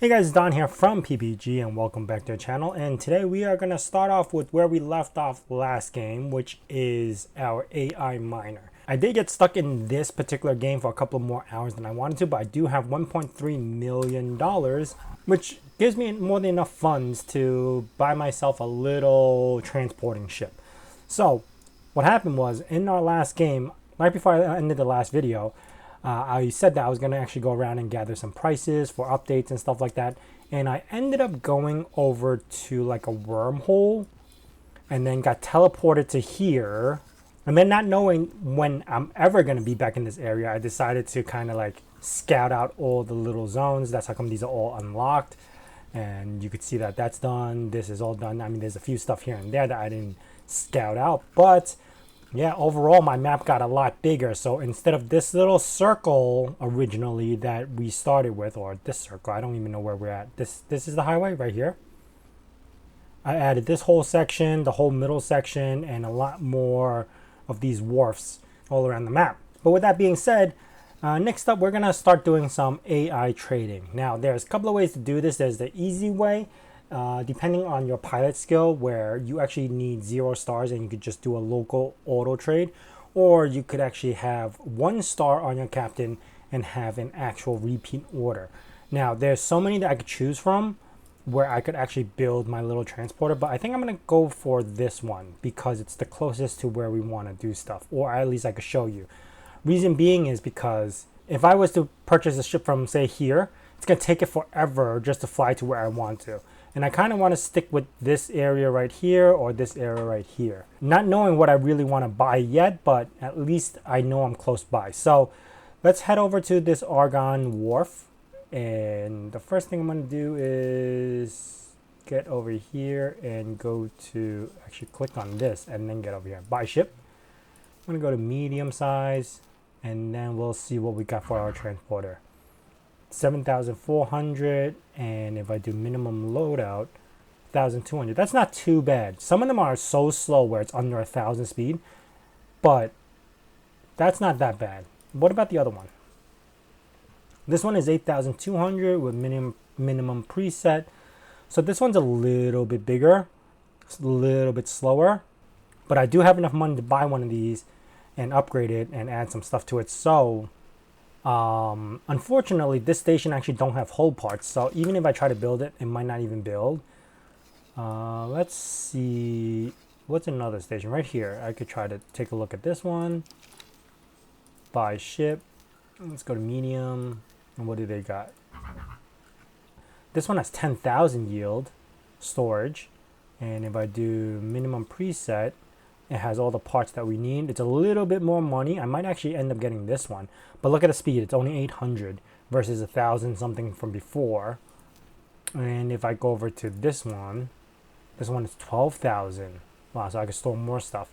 Hey guys, Don here from PPG and welcome back to the channel. And today we are going to start off with where we left off last game, which is our AI miner. I did get stuck in this particular game for a couple more hours than I wanted to, but I do have $1.3 million, which gives me more than enough funds to buy myself a little transporting ship. So what happened was in our last game, right before I ended the last video, I said that I was going to actually go around and gather some prices for updates and stuff like that. And I ended up going over to like a wormhole and then got teleported to here. And then not knowing when I'm ever going to be back in this area, I decided to kind of like scout out all the little zones. That's how come these are all unlocked. And you could see that that's done. This is all done. I mean, there's a few stuff here and there that I didn't scout out. But yeah, overall my map got a lot bigger. So instead of this little circle originally that we started with, or this circle, I don't even know where we're at. This is the highway right here. I added this whole section, the whole middle section, and a lot more of these wharfs all around the map. But with that being said, next up we're gonna start doing some AI trading. Now there's a couple of ways to do this. There's the easy way. Depending on your pilot skill, where you actually need 0 stars and you could just do a local auto trade, or you could actually have 1 star on your captain and have an actual repeat order. Now there's so many that I could choose from where I could actually build my little transporter, but I think I'm gonna go for this one because it's the closest to where we want to do stuff, or at least I could show you. Reason being is because if I was to purchase a ship from say here, it's gonna take it forever just to fly to where I want to. And I kind of want to stick with this area right here or this area right here. Not knowing what I really want to buy yet, but at least I know I'm close by. So let's head over to this Argon Wharf. And the first thing I'm going to do is get over here and go to, actually click on this and then get over here. Buy ship. I'm going to go to medium size and then we'll see what we got for our transporter. 7,400, and if I do minimum loadout, 1,200. That's not too bad. Some of them are so slow where it's under 1,000 speed, but that's not that bad. What about the other one? This one is 8,200 with minimum preset. So this one's a little bit bigger, it's a little bit slower, but I do have enough money to buy one of these and upgrade it and add some stuff to it. So unfortunately, this station actually don't have hull parts, so even if I try to build it, it might not even build. Let's see, what's another station right here? I could try to take a look at this one. Buy ship. Let's go to medium. And what do they got? This one has 10,000 yield storage, and if I do minimum preset, it has all the parts that we need. It's a little bit more money. I might actually end up getting this one. But look at the speed. It's only 800 versus 1,000 something from before. And if I go over to this one is 12,000. Wow, so I can store more stuff.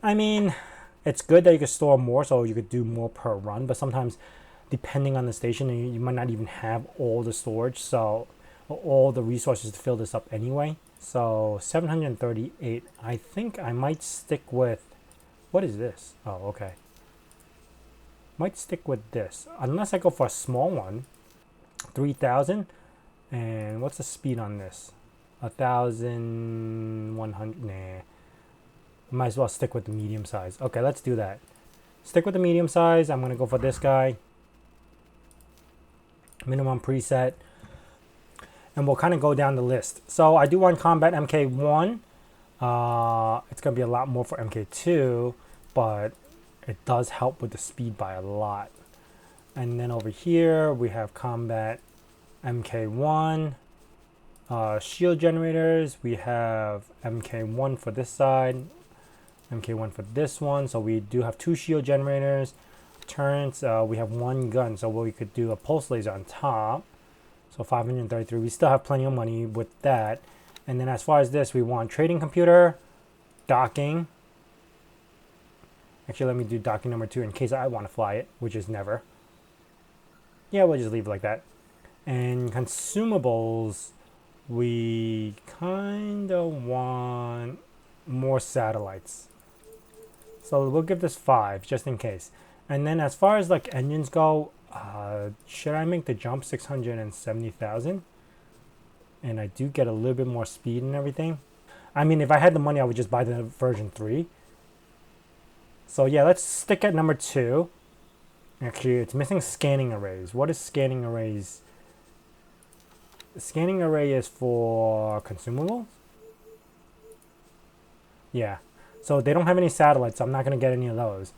I mean, it's good that you can store more so you could do more per run. But sometimes, depending on the station, you might not even have all the storage. So all the resources to fill this up anyway. So 738, I think I might stick with, what is this? Oh, okay. Might stick with this, unless I go for a small one, 3,000. And what's the speed on this? 1,100, nah. Might as well stick with the medium size. Okay, let's do that. Stick with the medium size. I'm gonna go for this guy. Minimum preset. And we'll kind of go down the list. So I do want combat MK1. It's going to be a lot more for MK2, but it does help with the speed by a lot. And then over here, we have combat MK1. Shield generators, we have MK1 for this side, MK1 for this one. So we do have 2 shield generators. Turrets, we have 1 gun, so we could do a pulse laser on top. So 533, we still have plenty of money with that. And then as far as this, we want trading computer, docking. Actually, let me do docking number 2 in case I want to fly it, which is never. Yeah, we'll just leave it like that. And consumables, we kind of want more satellites. So we'll give this 5 just in case. And then as far as like engines go, should I make the jump 670,000? and I do get a little bit more speed and everything. I mean, if I had the money, I would just buy the version 3. So yeah, let's stick at number 2. Actually, it's missing scanning arrays. What is scanning arrays? Scanning array is for consumables? Yeah. So they don't have any satellites, so I'm not going to get any of those.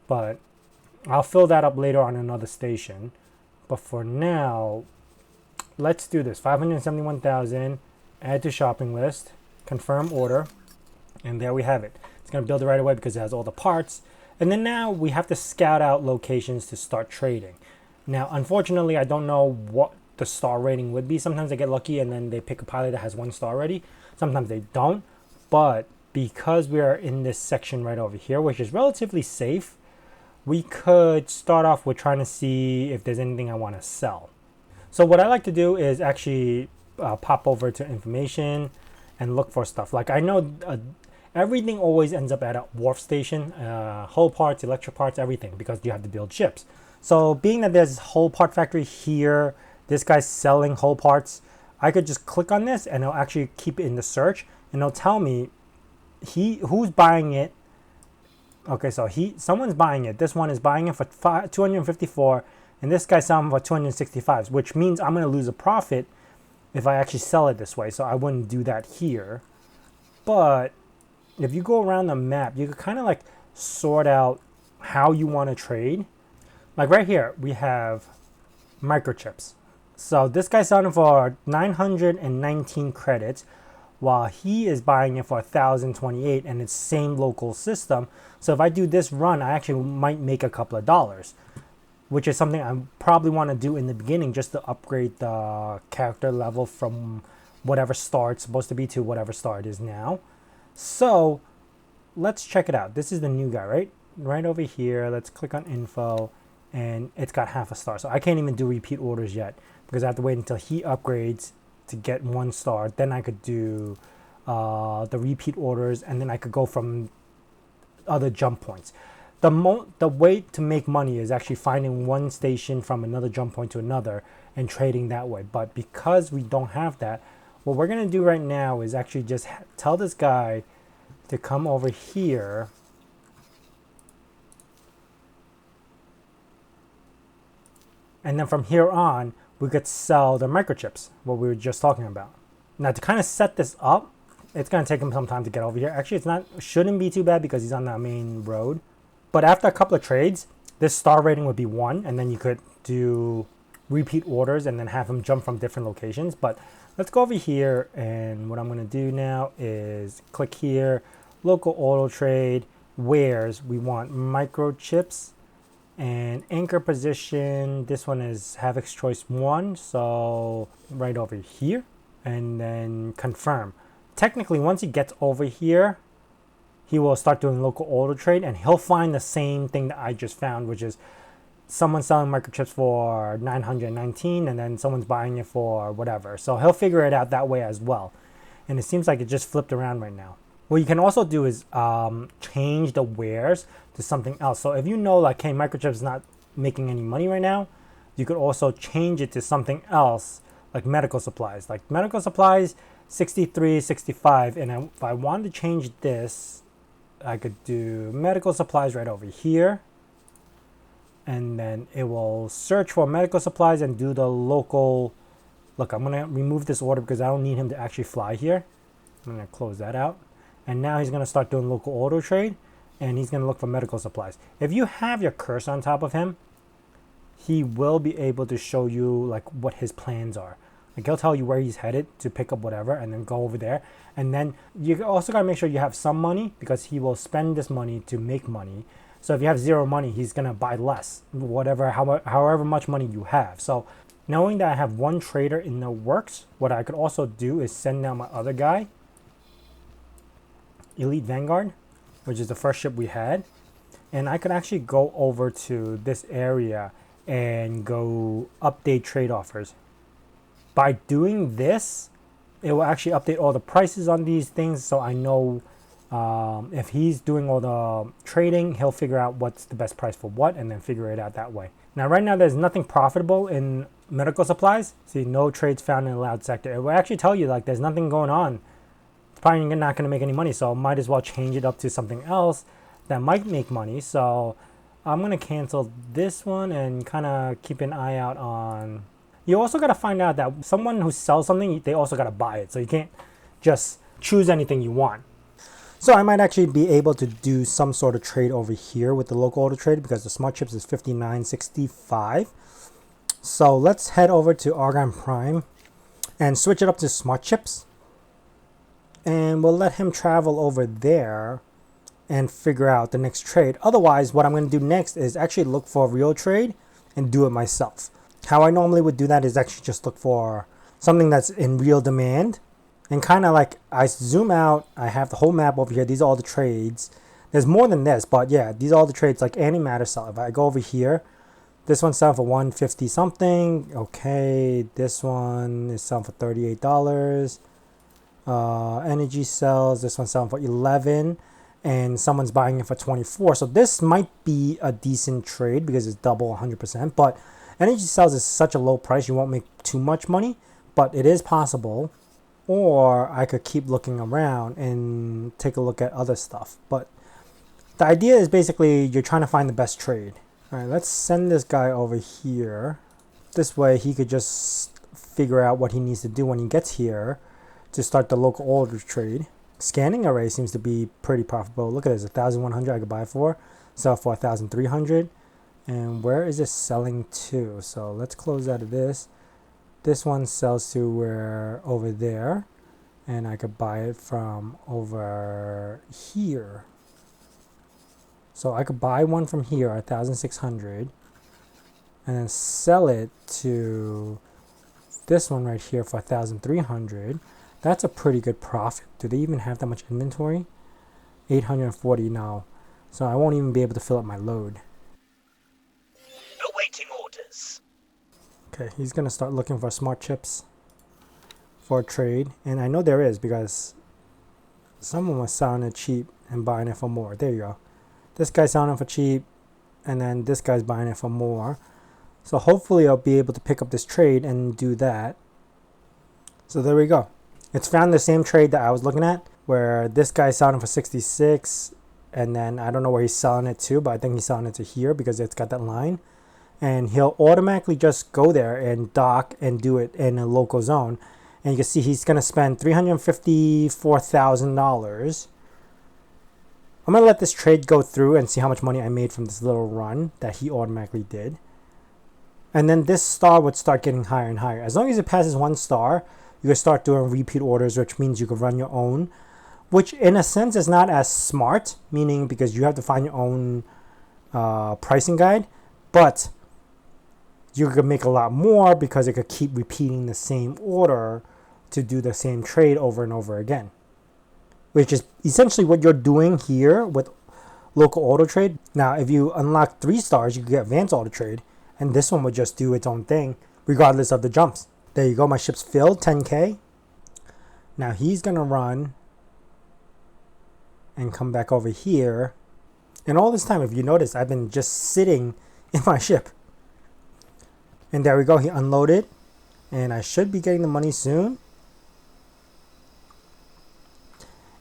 But I'll fill that up later on another station. But for now, let's do this. 571,000, add to shopping list, confirm order, and there we have it. It's going to build it right away because it has all the parts. And then now we have to scout out locations to start trading. Now, unfortunately, I don't know what the star rating would be. Sometimes they get lucky and then they pick a pilot that has 1 star already. Sometimes they don't. But because we are in this section right over here, which is relatively safe, we could start off with trying to see if there's anything I want to sell. So what I like to do is actually pop over to information and look for stuff. Like I know everything always ends up at a wharf station, hull parts, electric parts, everything, because you have to build ships. So being that there's hull part factory here, this guy's selling hull parts, I could just click on this and it'll actually keep it in the search and it'll tell me who's buying it. Okay, so someone's buying it. This one is buying it for 254 and this guy's selling for 265, which means I'm going to lose a profit if I actually sell it this way. So I wouldn't do that here. But if you go around the map, you could kind of like sort out how you want to trade. Like right here, we have microchips. So this guy's selling for 919 credits, while he is buying it for 1,028, and it's same local system. So if I do this run, I actually might make a couple of dollars, which is something I probably want to do in the beginning just to upgrade the character level from whatever star it's supposed to be to whatever star it is now. So let's check it out. This is the new guy, right over here. Let's click on info and it's got half a star. So I can't even do repeat orders yet because I have to wait until he upgrades to get 1 star. Then I could do the repeat orders and then I could go from other jump points. The way to make money is actually finding one station from another jump point to another and trading that way. But because we don't have that, what we're going to do right now is actually just tell this guy to come over here and then from here on we could sell the microchips, what we were just talking about. Now to kind of set this up, it's going to take him some time to get over here. Actually, shouldn't be too bad because he's on the main road. But after a couple of trades, this star rating would be 1 and then you could do repeat orders and then have him jump from different locations. But let's go over here, and what I'm going to do now is click here, local auto trade, wares. We want microchips and anchor position. This one is Havoc's Choice 1, so right over here, and then confirm. Technically, once he gets over here, he will start doing local auto trade and he'll find the same thing that I just found, which is someone selling microchips for 919 and then someone's buying it for whatever. So he'll figure it out that way as well. And it seems like it just flipped around right now. What you can also do is change the wares to something else. So if you know like, hey, microchips is not making any money right now, you could also change it to something else like medical supplies. Like medical supplies, 63, 65. And if I wanted to change this, I could do medical supplies right over here. And then it will search for medical supplies and do the local. Look, I'm going to remove this order because I don't need him to actually fly here. I'm going to close that out. And now he's going to start doing local auto trade. And he's going to look for medical supplies. If you have your cursor on top of him, he will be able to show you like what his plans are. Like he'll tell you where he's headed to pick up whatever and then go over there. And then you also got to make sure you have some money because he will spend this money to make money. So if you have 0 money, he's going to buy less, however much money you have. So knowing that I have 1 trader in the works, what I could also do is send down my other guy, Elite Vanguard, which is the first ship we had. And I could actually go over to this area and go update trade offers. By doing this, it will actually update all the prices on these things so I know If he's doing all the trading, he'll figure out what's the best price for what and then figure it out that way. Now, right now, there's nothing profitable in medical supplies. See, no trades found in the allowed sector. It will actually tell you, like, there's nothing going on. It's probably not going to make any money, so might as well change it up to something else that might make money. So I'm going to cancel this one and kind of keep an eye out on... You also got to find out that someone who sells something, they also got to buy it. So you can't just choose anything you want. So I might actually be able to do some sort of trade over here with the local auto trade because the smart chips is 59.65. So let's head over to Argon Prime and switch it up to smart chips. And we'll let him travel over there and figure out the next trade. Otherwise, what I'm going to do next is actually look for a real trade and do it myself. How I normally would do that is actually just look for something that's in real demand. And kind of like I zoom out, I have the whole map over here. These are all the trades. There's more than this, but yeah, these are all the trades like antimatter sell. If I go over here, this one's selling for 150 something. Okay, this one is selling for $38. Energy sells. This one's selling for 11, and someone's buying it for 24. So this might be a decent trade because it's double 100%. But energy sells is such a low price, you won't make too much money, but it is possible. Or I could keep looking around and take a look at other stuff. But the idea is basically you're trying to find the best trade. All right, let's send this guy over here. This way he could just figure out what he needs to do when he gets here to start the local order trade. Scanning array seems to be pretty profitable. Look at this, 1,100 I could buy for. Sell for 1,300. And where is this selling to? So let's close out of this. This one sells to where over there, and I could buy it from over here. So I could buy one from here at 1,600 and then sell it to this one right here for 1,300. That's a pretty good profit. Do they even have that much inventory? 840 now. So I won't even be able to fill up my load. Awaiting orders. Okay, he's going to start looking for smart chips for a trade. And I know there is because someone was selling it cheap and buying it for more. There you go. This guy's selling it for cheap and then this guy's buying it for more. So hopefully I'll be able to pick up this trade and do that. So there we go. It's found the same trade that I was looking at where this guy's selling for 66 and then I don't know where he's selling it to, but I think he's selling it to here because it's got that line. And he'll automatically just go there and dock and do it in a local zone. And you can see he's going to spend $354,000. I'm going to let this trade go through and see how much money I made from this little run that he automatically did. And then this star would start getting higher and higher. As long as it passes 1 star, you can start doing repeat orders, which means you can run your own. Which in a sense is not as smart, meaning because you have to find your own pricing guide. But you could make a lot more because it could keep repeating the same order to do the same trade over and over again. Which is essentially what you're doing here with local auto trade. Now, if you unlock 3 stars, you can get advanced auto trade. And this one would just do its own thing regardless of the jumps. There you go, my ship's filled, 10K. Now he's going to run and come back over here. And all this time, if you notice, I've been just sitting in my ship. And there we go, he unloaded. And I should be getting the money soon.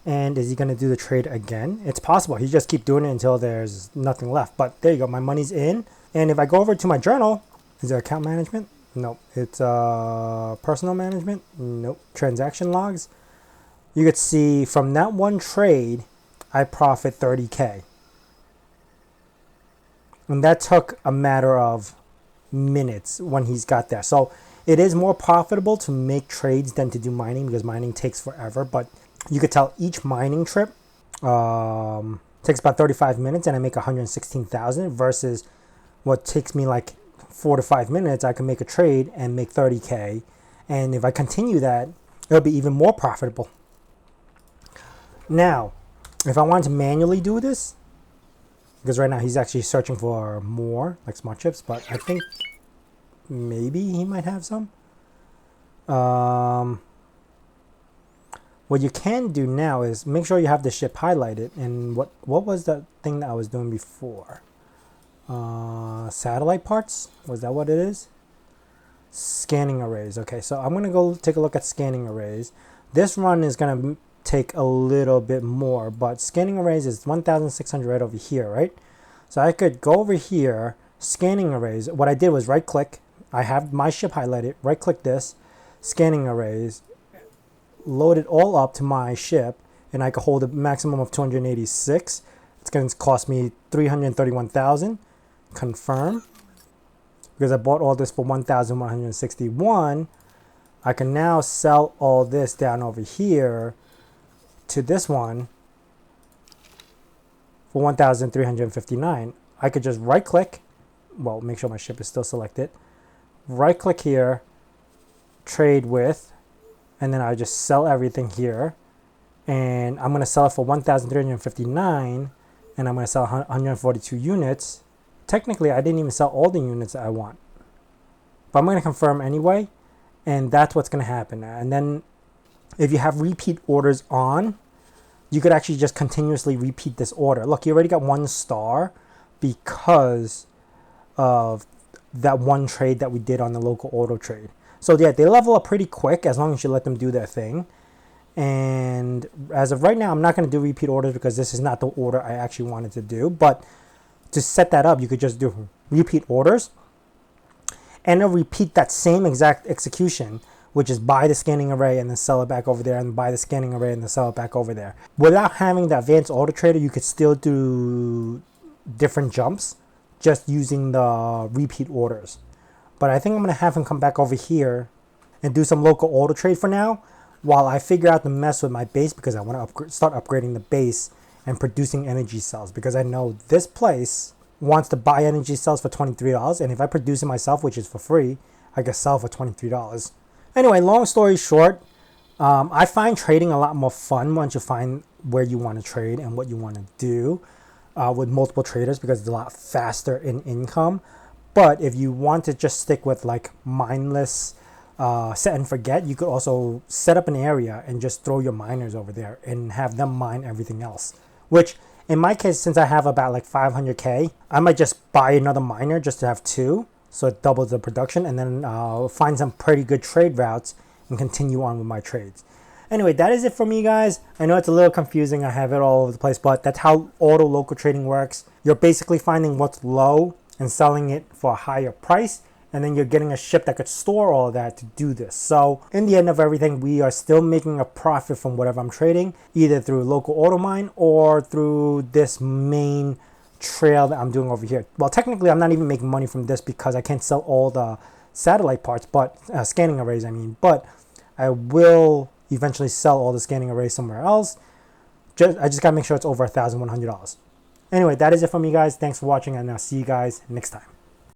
And is he going to do the trade again? It's possible. He just keep doing it until there's nothing left. But there you go, my money's in. And if I go over to my journal, is there account management? Nope. It's personal management? Nope. Transaction logs? You could see from that one trade, I profit 30K. And that took a matter of minutes when he's got there. So it is more profitable to make trades than to do mining because mining takes forever. But you could tell each mining trip takes about 35 minutes and I make 116,000 versus what takes me like 4 to 5 minutes. I can make a trade and make 30K. And if I continue that, it'll be even more profitable. Now, if I wanted to manually do this, because right now he's actually searching for more, like smart chips, but I think maybe he might have some. What you can do now is make sure you have the ship highlighted. And what was the thing that I was doing before? Satellite parts? Was that what it is? Scanning arrays. Okay, so I'm gonna go take a look at scanning arrays. This run is gonna take a little bit more, but scanning arrays is 1,600 right over here, right? So I could go over here, scanning arrays. What I did was right click. I have my ship highlighted. Right click this, scanning arrays, load it all up to my ship, and I could hold a maximum of 286. It's going to cost me 331,000. Confirm. Because I bought all this for 1,161. I can now sell all this down over here to this one for 1,359. I could just right click. Well, make sure my ship is still selected. Right click here, trade with, and then I just sell everything here. And I'm going to sell it for 1,359, and I'm going to sell 142 units. Technically, I didn't even sell all the units that I want, but I'm going to confirm anyway, and that's what's going to happen. And then if you have repeat orders on, you could actually just continuously repeat this order. Look, you already got 1 star because of that one trade that we did on the local auto trade. So yeah, they level up pretty quick as long as you let them do their thing. And as of right now, I'm not going to do repeat orders because this is not the order I actually wanted to do. But to set that up, you could just do repeat orders, and it'll repeat that same exact execution, which is buy the scanning array and then sell it back over there, and buy the scanning array and then sell it back over there. Without having the advanced auto trader, you could still do different jumps just using the repeat orders. But I think I'm going to have him come back over here and do some local auto trade for now while I figure out the mess with my base, because I want to start upgrading the base and producing energy cells, because I know this place wants to buy energy cells for $23, and if I produce it myself, which is for free, I can sell for $23. Anyway, long story short, I find trading a lot more fun once you find where you want to trade and what you want to do with multiple traders, because it's a lot faster in income. But if you want to just stick with like mindless set and forget, you could also set up an area and just throw your miners over there and have them mine everything else. Which in my case, since I have about like 500k, I might just buy another miner just to have 2, so it doubles the production, and then find some pretty good trade routes and continue on with my trades. Anyway, that is it for me, guys. I know it's a little confusing. I have it all over the place, but that's how auto local trading works. You're basically finding what's low and selling it for a higher price, and then you're getting a ship that could store all of that to do this. So in the end of everything, we are still making a profit from whatever I'm trading, either through local auto mine or through this main trail that I'm doing over here. Well, technically I'm not even making money from this because I can't sell all the satellite parts, but scanning arrays, I mean, but I will eventually sell all the scanning arrays somewhere else. I just gotta make sure it's over $1,100. Anyway, that is it from me, guys. Thanks for watching, and I'll see you guys next time.